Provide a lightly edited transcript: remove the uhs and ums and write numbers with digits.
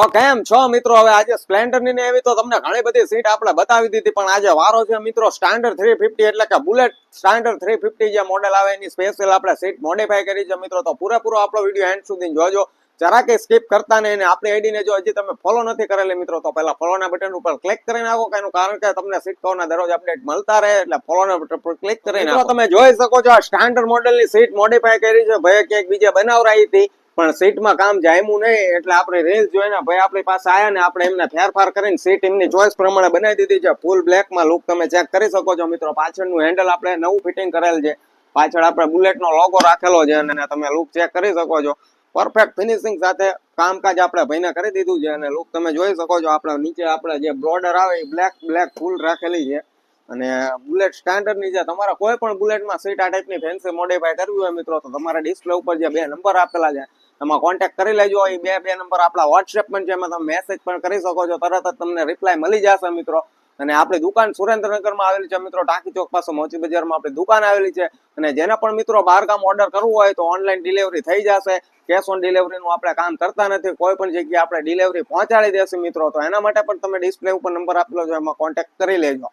તો કેમ છો મિત્રો? હવે આજે સ્પ્લેન્ડર ની એવી તો તમને ઘણી બધી સીટ આપણે બતાવી દીધી, પણ આજે વારો છે મિત્રો સ્ટાન્ડર્ડ 350 એટલે કે બુલેટ સ્ટાન્ડર્ડ 350 જે મોડેલ આવે એની સ્પેશિયલ આપણે સીટ મોડિફાઈ કરી છે મિત્રો. તો પૂરેપૂરો આપણો વિડીયો એન્ડ સુધી જોજો, જરા કે સ્કીપ કરતા નહીં. આપણી આઈડી ને જો હજી તમે ફોલો નથી કરેલી મિત્રો તો પહેલા ફોલો ના બટન ઉપર ક્લિક કરી નાખો, એનું કારણ કે તમને સીટ કવરના દરરોજ અપડેટ મળતા રહે, એટલે ફોલો ના બટન પર ક્લિક કરી નાખો. તમે જોઈ શકો છો આ સ્ટાન્ડર્ડ મોડેલની સીટ મોડિફાઈ કરી છે. ભાઈ ક્યાંક બીજે બનાવરાઈ હતી પણ સીટમાં કામ જામ્યું નહીં, એટલે આપણે રીલ્સ જોઈને ભાઈ આપણી પાસે આયા ને આપણે એમને ફેરફાર કરીને સીટ એમની ચોઈસ પ્રમાણે બનાવી દીધી છે. ફૂલ બ્લેકમાં લુક તમે ચેક કરી શકો છો મિત્રો. પાછળનું હેન્ડલ આપણે નવું ફિટિંગ કરેલ છે, પાછળ આપણે બુલેટનો લોગો રાખેલો છે અને તમે લુક ચેક કરી શકો છો. પરફેક્ટ ફિનિશિંગ સાથે કામકાજ આપણે ભાઈને કરી દીધું છે અને લુક તમે જોઈ શકો છો. આપણે નીચે આપણે જે બોર્ડર આવે એ બ્લેક ફૂલ રાખેલી છે. અને બુલેટ સ્ટાન્ડર્ડ ની જે તમારા કોઈ પણ બુલેટમાં સીટ આ ટાઈપની ફેન્સી મોડિફાઈ કરવી હોય મિત્રો તો તમારા ડિસ્પ્લે ઉપર જે બે નંબર આપેલા છે એમાં કોન્ટેક્ટ કરી લેજો. એ બે નંબર આપણા વોટ્સએપ પણ છે, એમાં તમે મેસેજ પણ કરી શકો છો, તરત જ તમને રિપ્લાય મળી જશે મિત્રો. અને આપણી દુકાન સુરેન્દ્રનગરમાં આવેલી છે મિત્રો, ટાંકી ચોક પાસે મોચી બજારમાં આપણી દુકાન આવેલી છે. અને જેના પણ મિત્રો બહારગામ ઓર્ડર કરવું હોય તો ઓનલાઈન ડિલિવરી થઈ જશે. કેશ ઓન ડિલિવરીનું આપણે કામ કરતા નથી, કોઈ પણ જગ્યાએ આપણે ડિલિવરી પહોંચાડી દેશું મિત્રો. તો એના માટે પણ તમે ડિસ્પ્લે ઉપર નંબર આપેલો છે, એમાં કોન્ટેક્ટ કરી લેજો.